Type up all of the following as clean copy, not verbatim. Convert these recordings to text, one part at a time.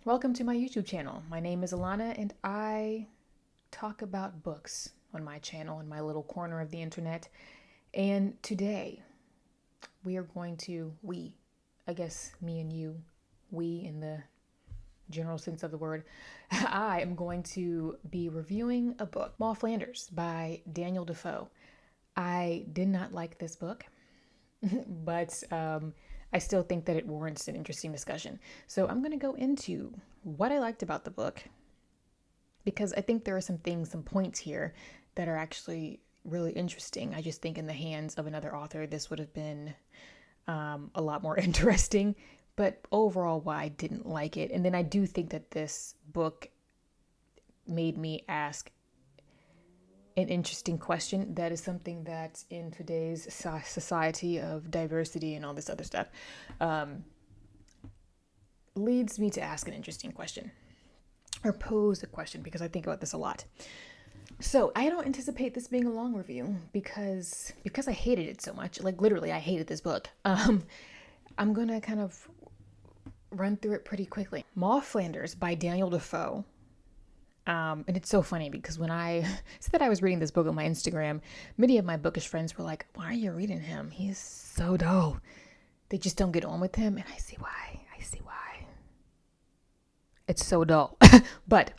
Welcome to my YouTube channel. My name is Alana and I talk about books on my channel in my little corner of the internet. And today we are going to, I guess me and you, we in the general sense of the word, I am going to be reviewing a book, Moll Flanders by Daniel Defoe. I did not like this book, but I still think that it warrants an interesting discussion. So I'm going to go into what I liked about the book because I think there are some things, some points here that are actually really interesting. I just think in the hands of another author, this would have been a lot more interesting. But overall, why I didn't like it. And then I do think that this book made me ask an interesting question. That is something that in today's society of diversity and all this other stuff leads me to ask an interesting question or pose a question because I think about this a lot. So I don't anticipate this being a long review because I hated it so much. Like literally, I hated this book. I'm gonna kind of run through it pretty quickly. Moll Flanders by Daniel Defoe. And it's so funny because when I said that I was reading this book on my Instagram, many of my bookish friends were like, why are you reading him? He's so dull. They just don't get on with him. And I see why. It's so dull. But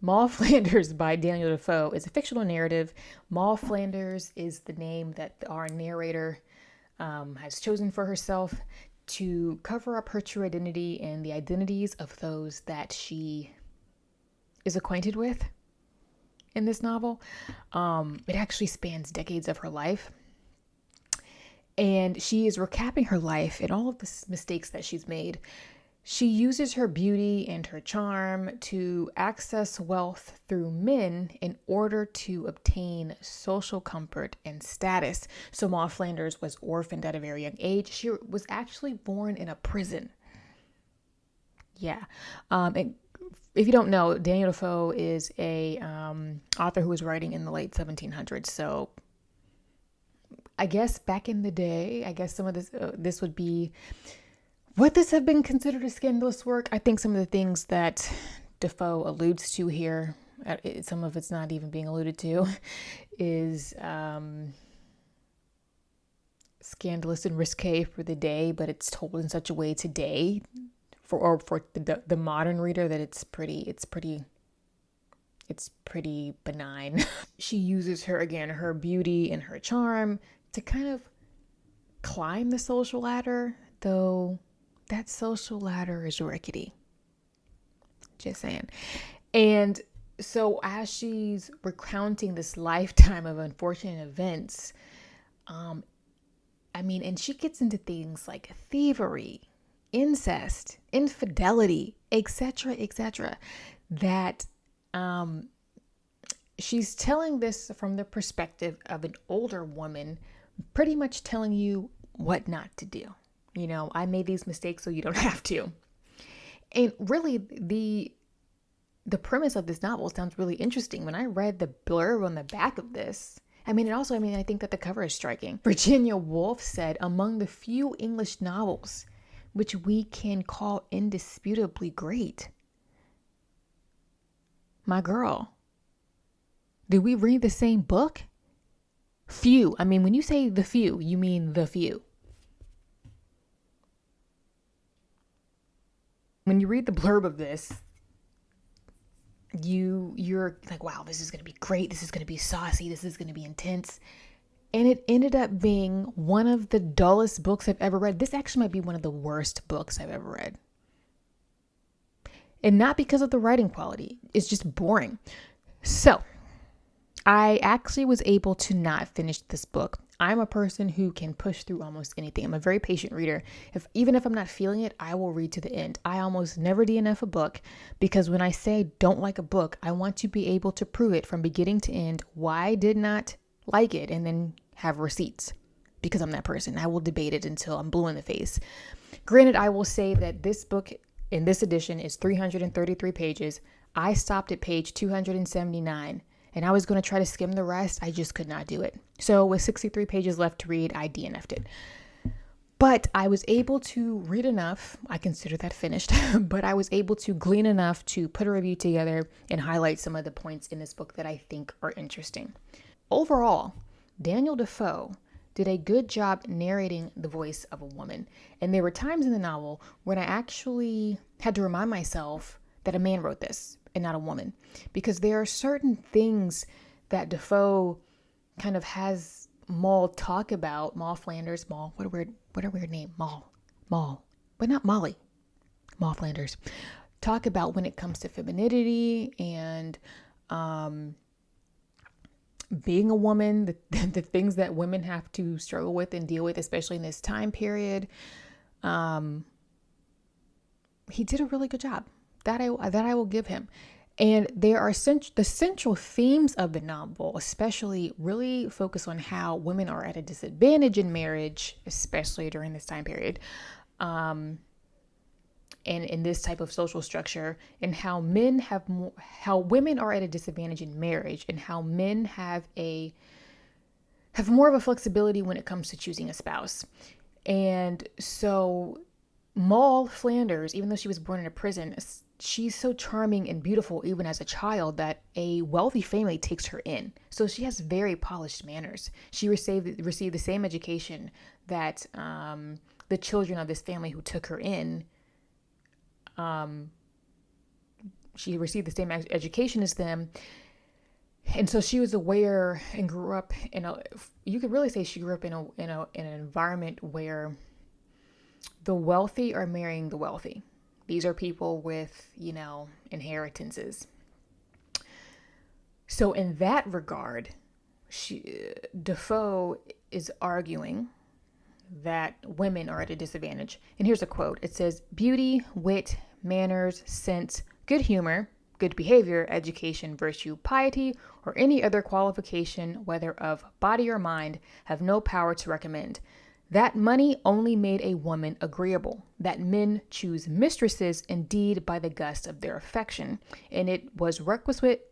Moll Flanders by Daniel Defoe is a fictional narrative. Moll Flanders is the name that our narrator has chosen for herself to cover up her true identity and the identities of those that she is acquainted with in this novel. It actually spans decades of her life. And she is recapping her life and all of the mistakes that she's made. She uses her beauty and her charm to access wealth through men in order to obtain social comfort and status. So Moll Flanders was orphaned at a very young age. She was actually born in a prison. Yeah. And if you don't know, Daniel Defoe is a author who was writing in the late 1700s. So I guess back in the day, I guess some of this would be, would this have been considered a scandalous work? I think some of the things that Defoe alludes to here, some of it's not even being alluded to, is scandalous and risque for the day, but it's told in such a way today for the modern reader that it's pretty benign. She uses her beauty and her charm to kind of climb the social ladder, though that social ladder is rickety. Just saying. And so as she's recounting this lifetime of unfortunate events, and she gets into things like thievery, incest, infidelity, etc., that she's telling this from the perspective of an older woman, pretty much telling you what not to do. You know, I made these mistakes so you don't have to. And really, the premise of this novel sounds really interesting. When I read the blurb on the back of this, I think that the cover is striking. Virginia Woolf said, among the few English novels which we can call indisputably great. My girl, did we read the same book? Few. When you say the few, you mean the few. When you read the blurb of this, you're like, wow, this is going to be great. This is going to be saucy. This is going to be intense. And it ended up being one of the dullest books I've ever read. This actually might be one of the worst books I've ever read. And not because of the writing quality. It's just boring. So I actually was able to not finish this book. I'm a person who can push through almost anything. I'm a very patient reader. Even if I'm not feeling it, I will read to the end. I almost never DNF a book because when I say I don't like a book, I want to be able to prove it from beginning to end why I did not like it and then have receipts because I'm that person. I will debate it until I'm blue in the face. Granted, I will say that this book in this edition is 333 pages. I stopped at page 279. And I was going to try to skim the rest. I just could not do it. So with 63 pages left to read, I DNF'd it. But I was able to read enough. I consider that finished, but I was able to glean enough to put a review together and highlight some of the points in this book that I think are interesting. Overall, Daniel Defoe did a good job narrating the voice of a woman. And there were times in the novel when I actually had to remind myself that a man wrote this and not a woman, because there are certain things that Defoe kind of has Moll talk about. Moll Flanders, Moll, what a weird name, Moll, but not Molly. Moll Flanders talk about when it comes to femininity and being a woman, the things that women have to struggle with and deal with, especially in this time period. He did a really good job. That I will give him. And there are the central themes of the novel, especially really focus on how women are at a disadvantage in marriage, especially during this time period, and in this type of social structure, and how women are at a disadvantage in marriage, and how men have more of a flexibility when it comes to choosing a spouse. And so Moll Flanders, even though she was born in a prison, she's so charming and beautiful even as a child that a wealthy family takes her in. So she has very polished manners. She received the same education that the children of this family who took her in, she received the same education as them. And so she was aware and grew up you could really say she grew up in an environment where the wealthy are marrying the wealthy. These are people with, inheritances. So in that regard, Defoe is arguing that women are at a disadvantage. And here's a quote. It says, "Beauty, wit, manners, sense, good humor, good behavior, education, virtue, piety, or any other qualification, whether of body or mind, have no power to recommend. That money only made a woman agreeable, that men choose mistresses indeed by the gust of their affection, and it was requisite,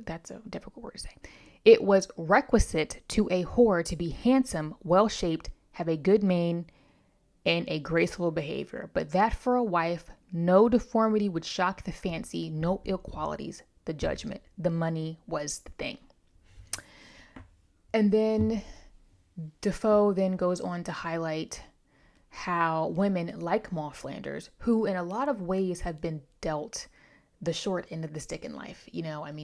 that's a difficult word to say. It was requisite to a whore to be handsome, well-shaped, have a good mien, and a graceful behavior, but that for a wife, no deformity would shock the fancy, no ill qualities, the judgment. The money was the thing." And then Defoe then goes on to highlight how women like Moll Flanders, who in a lot of ways have been dealt the short end of the stick in life.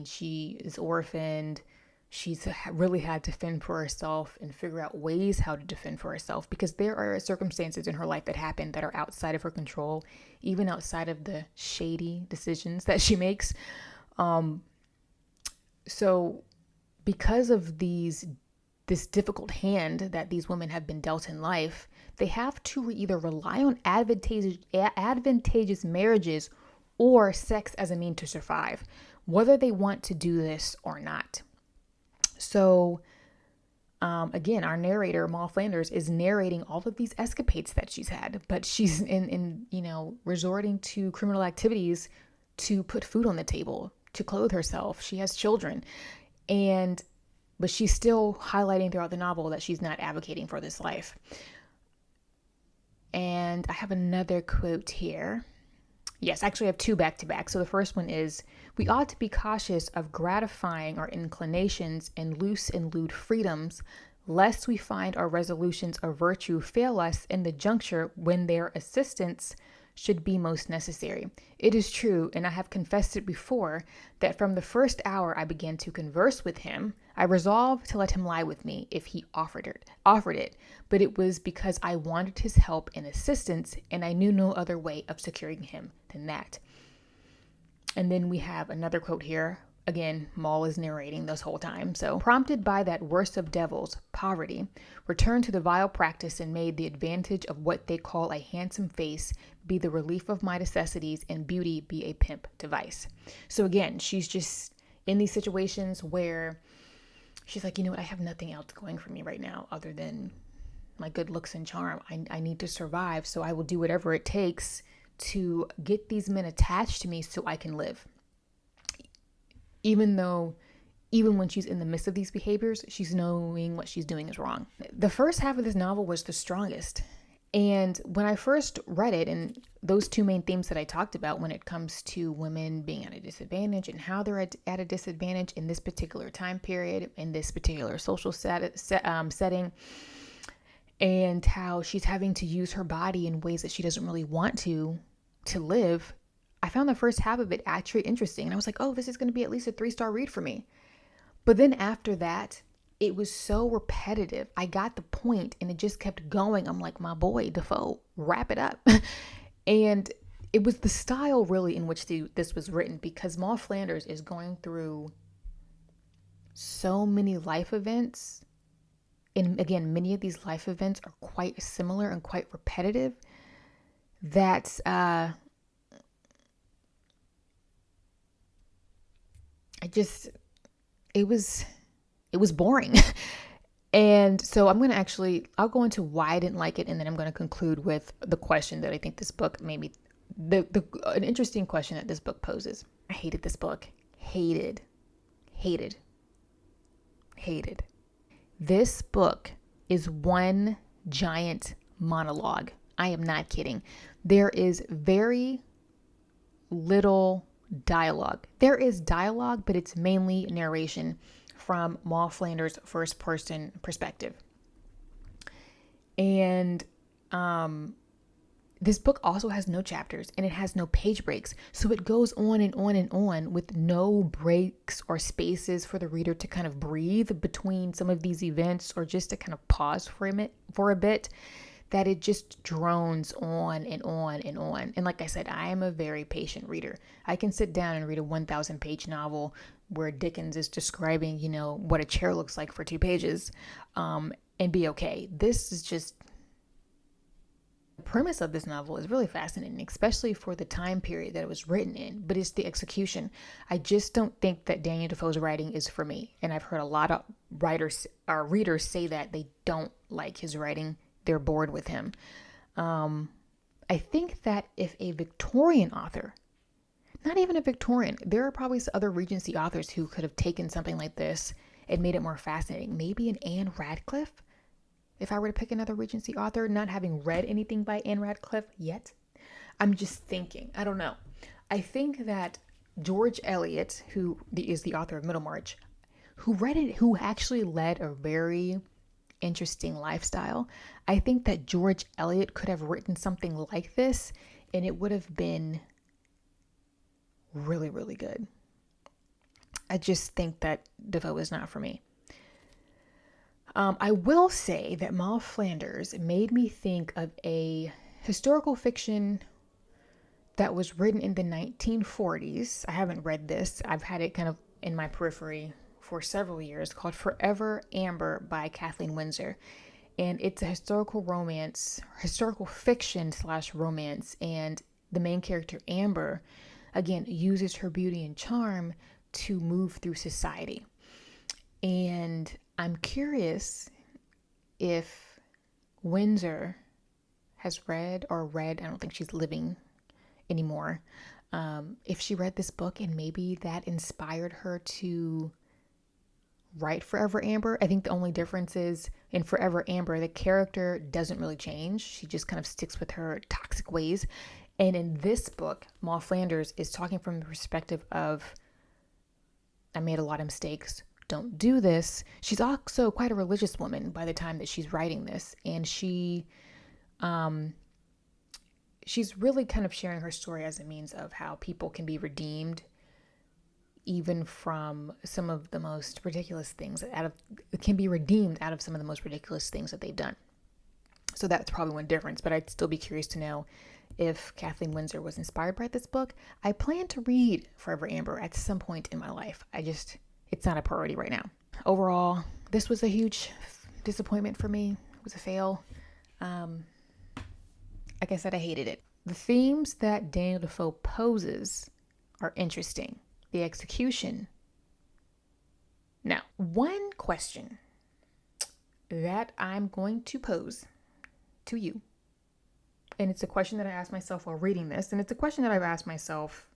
She is orphaned. She's really had to fend for herself and figure out ways how to defend for herself, because there are circumstances in her life that happen that are outside of her control, even outside of the shady decisions that she makes. So because of this difficult hand that these women have been dealt in life, they have to either rely on advantageous marriages or sex as a means to survive, whether they want to do this or not. So again, our narrator, Moll Flanders, is narrating all of these escapades that she's had, but she's resorting to criminal activities to put food on the table, to clothe herself. She has children, but she's still highlighting throughout the novel that she's not advocating for this life. And I have another quote here. Yes, actually I have two back to back. So the first one is, "We ought to be cautious of gratifying our inclinations and loose and lewd freedoms, lest we find our resolutions of virtue fail us in the juncture when their assistance should be most necessary. It is true, and I have confessed it before, that from the first hour I began to converse with him, I resolved to let him lie with me if he offered it, but it was because I wanted his help and assistance, and I knew no other way of securing him than that." And then we have another quote here. Again, Moll is narrating this whole time. So, "Prompted by that worst of devils, poverty, returned to the vile practice and made the advantage of what they call a handsome face be the relief of my necessities and beauty be a pimp to vice." So again, she's just in these situations where she's like, I have nothing else going for me right now other than my good looks and charm. I need to survive, so I will do whatever it takes to get these men attached to me so I can live. Even when she's in the midst of these behaviors, she's knowing what she's doing is wrong. The first half of this novel was the strongest. And when I first read it, and those two main themes that I talked about when it comes to women being at a disadvantage and how they're at a disadvantage in this particular time period, in this particular social setting, and how she's having to use her body in ways that she doesn't really want to live, I found the first half of it actually interesting. And I was like, oh, this is going to be at least a 3-star read for me. But then after that, it was so repetitive. I got the point and it just kept going. I'm like, my boy, Defoe, wrap it up. And it was the style really in which this was written, because Moll Flanders is going through so many life events. And again, many of these life events are quite similar and quite repetitive. That it was boring. And so I'll go into why I didn't like it, and then I'm going to conclude with the question that I think this book maybe an interesting question that this book poses. I hated this book. Hated. This book is one giant monologue. I am not kidding. There is very little dialogue. There is dialogue, but it's mainly narration from Moll Flanders' first person perspective. And this book also has no chapters and it has no page breaks. So it goes on and on and on with no breaks or spaces for the reader to kind of breathe between some of these events, or just to kind of pause for a bit, that it just drones on and on and on. And like I said, I am a very patient reader. I can sit down and read a 1,000 page novel where Dickens is describing, what a chair looks like for 2 pages, and be okay. This is just, the premise of this novel is really fascinating, especially for the time period that it was written in, but it's the execution. I just don't think that Daniel Defoe's writing is for me. And I've heard a lot of readers say that they don't like his writing. They're bored with him. I think that if a Victorian author, not even a Victorian, there are probably other Regency authors who could have taken something like this and made it more fascinating. Maybe an Anne Radcliffe, if I were to pick another Regency author, not having read anything by Anne Radcliffe yet. I'm just thinking, I don't know. I think that George Eliot, who is the author of Middlemarch, who actually led a very interesting lifestyle. I think that George Eliot could have written something like this and it would have been really, really good. I just think that Defoe is not for me. I will say that Moll Flanders made me think of a historical fiction that was written in the 1940s. I haven't read this. I've had it kind of in my periphery for several years, called Forever Amber by Kathleen Winsor. And it's a historical fiction / romance. And the main character, Amber, again, uses her beauty and charm to move through society. And I'm curious if Winsor has read, I don't think she's living anymore, if she read this book and maybe that inspired her to write Forever Amber. I think the only difference is in Forever Amber, the character doesn't really change. She just kind of sticks with her toxic ways. And in this book, Moll Flanders is talking from the perspective of, I made a lot of mistakes. Don't do this. She's also quite a religious woman by the time that she's writing this. And she's really kind of sharing her story as a means of how people can be redeemed even from some of the most ridiculous things can be redeemed out of some of the most ridiculous things that they've done. So that's probably one difference, but I'd still be curious to know if Kathleen Winsor was inspired by this book. I plan to read Forever Amber at some point in my life. It's not a priority right now. Overall, this was a huge disappointment for me. It was a fail. Like I said, I hated it. The themes that Daniel Defoe poses are interesting. The execution. Now, one question that I'm going to pose to you, and it's a question that I asked myself while reading this, and it's a question that I've asked myself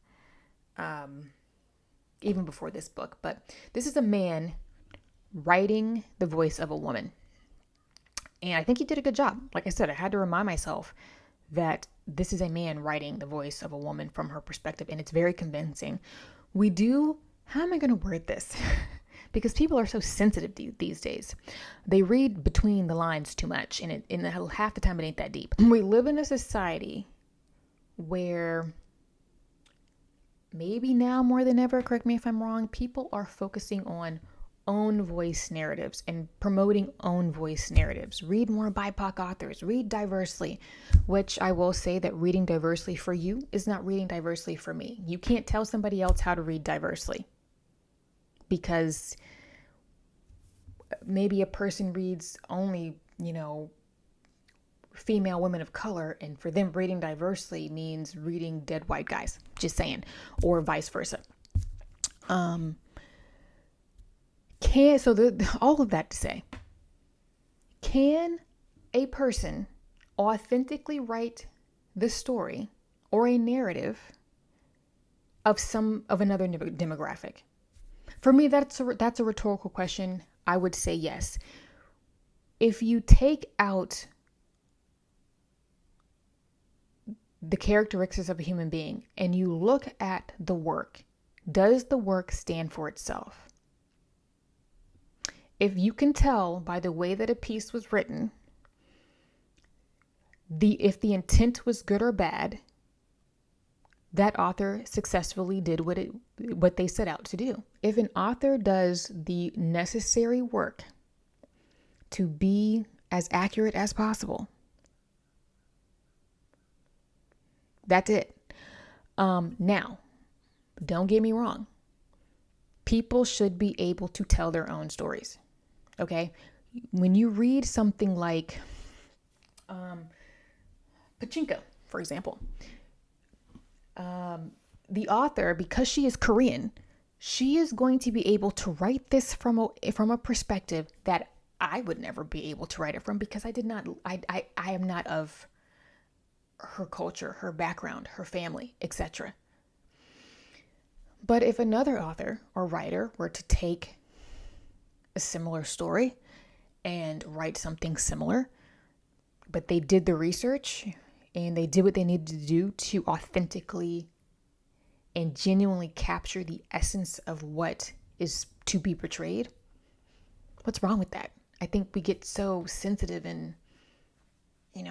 even before this book, but this is a man writing the voice of a woman. And I think he did a good job. Like I said, I had to remind myself that this is a man writing the voice of a woman from her perspective, and it's very convincing. We do, how am I going to word this? Because people are so sensitive these days. They read between the lines too much, and half the time it ain't that deep. We live in a society where maybe now more than ever, correct me if I'm wrong, people are focusing on own voice narratives and promoting own voice narratives. Read more BIPOC authors, read diversely, which I will say that reading diversely for you is not reading diversely for me. You can't tell somebody else how to read diversely because maybe a person reads only, female women of color, and for them reading diversely means reading dead white guys, just saying, or vice versa. All of that to say, can a person authentically write the story or a narrative of another demographic? For me, that's a rhetorical question. I would say yes. If you take out the characteristics of a human being and you look at the work, does the work stand for itself? If you can tell by the way that a piece was written, if the intent was good or bad, that author successfully did what they set out to do. If an author does the necessary work to be as accurate as possible, that's it. Now, don't get me wrong. People should be able to tell their own stories. Okay? When you read something like Pachinko, for example, the author, because she is Korean, she is going to be able to write this from a perspective that I would never be able to write it from, because I am not of her culture, her background, her family, etc. But if another author or writer were to take a similar story and write something similar, but they did the research and they did what they needed to do to authentically and genuinely capture the essence of what is to be portrayed, what's wrong with that? I think we get so sensitive and,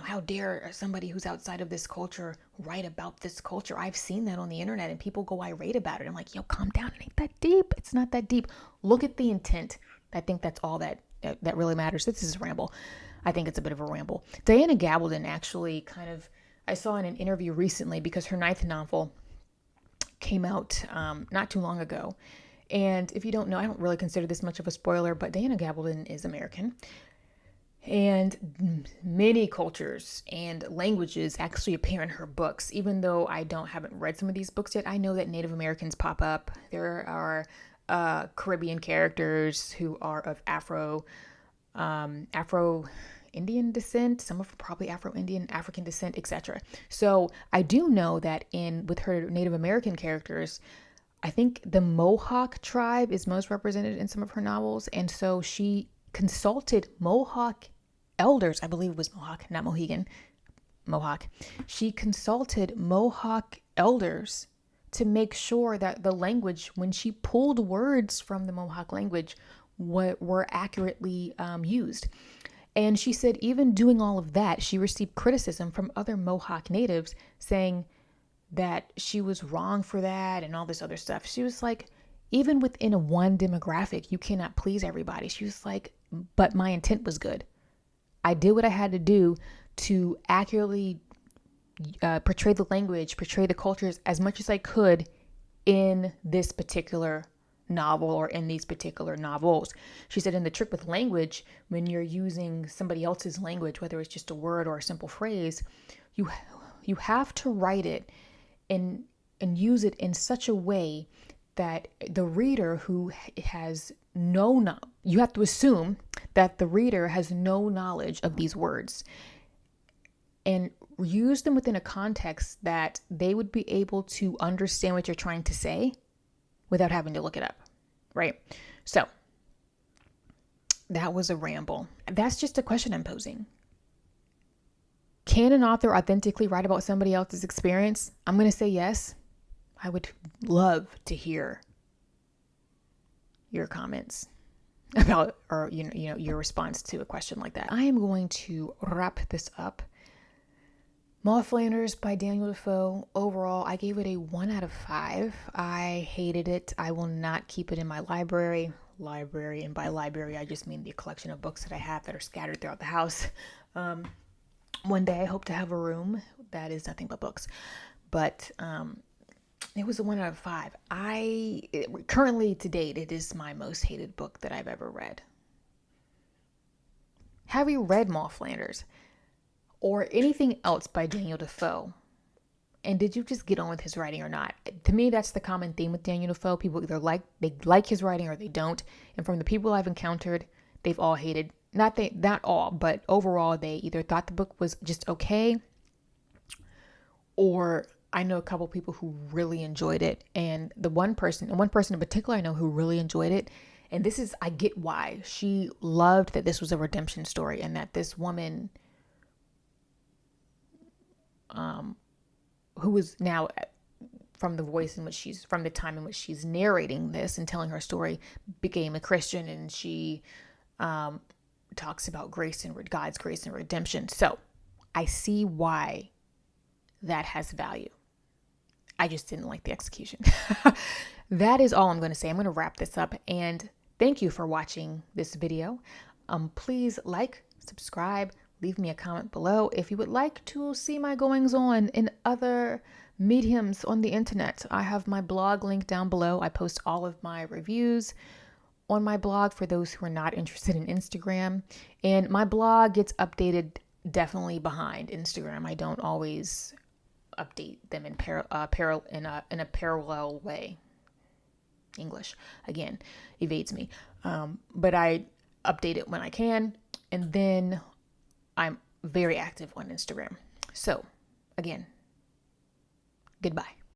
how dare somebody who's outside of this culture write about this culture? I've seen that on the internet and people go irate about it. I'm like, yo, calm down. It ain't that deep. It's not that deep. Look at the intent. I think that's all that really matters. This is a ramble. I think it's a bit of a ramble. Diana Gabaldon actually I saw in an interview recently, because her 9th novel came out not too long ago. And if you don't know, I don't really consider this much of a spoiler, but Diana Gabaldon is American. And many cultures and languages actually appear in her books. Even though I haven't read some of these books yet, I know that Native Americans pop up. There are Caribbean characters who are of Afro-Indian descent. Some of them probably Afro-Indian, African descent, etc. So I do know that with her Native American characters, I think the Mohawk tribe is most represented in some of her novels. And so she consulted Mohawk elders. I believe it was Mohawk, not Mohegan. Mohawk. She consulted Mohawk elders to make sure that the language, when she pulled words from the Mohawk language, were accurately used. And she said even doing all of that, she received criticism from other Mohawk natives saying that she was wrong for that and all this other stuff. She was like, even within a one demographic, you cannot please everybody. She was like, but my intent was good. I did what I had to do to accurately portray the language, portray the cultures as much as I could in this particular novel or in these particular novels. She said in the trick with language, when you're using somebody else's language, whether it's just a word or a simple phrase, you have to write it and use it in such a way that the reader who has you have to assume that the reader has no knowledge of these words, and use them within a context that they would be able to understand what you're trying to say without having to look it up, right? So that was a ramble. That's just a question I'm posing. Can an author authentically write about somebody else's experience? I'm going to say yes. I would love to hear your comments about, or your response to a question like that. I am going to wrap this up. Moll Flanders by Daniel Defoe. Overall, I gave it a 1 out of 5. I hated it. I will not keep it in my library. And by library, I just mean the collection of books that I have that are scattered throughout the house. One day I hope to have a room that is nothing but books. But it was a 1 out of 5. Currently, to date, it is my most hated book that I've ever read. Have you read Moll Flanders or anything else by Daniel Defoe? And did you just get on with his writing or not? To me, that's the common theme with Daniel Defoe. People either like his writing or they don't. And from the people I've encountered, they've all hated. Not all, but overall, they either thought the book was just okay, or I know a couple people who really enjoyed it. And one person in particular I know who really enjoyed it. And I get why. She loved that this was a redemption story and that this woman, who was now, from the time in which she's narrating this and telling her story, became a Christian, and she talks about God's grace and redemption. So I see why that has value. I just didn't like the execution. That is all I'm going to say. I'm going to wrap this up, and thank you for watching this video. Please like, subscribe, leave me a comment below if you would like to see my goings on in other mediums on the internet. I have my blog linked down below. I post all of my reviews on my blog for those who are not interested in Instagram. And my blog gets updated definitely behind Instagram. I don't always update them in a parallel way. English, again, evades me. But I update it when I can. And then I'm very active on Instagram. So, again, goodbye.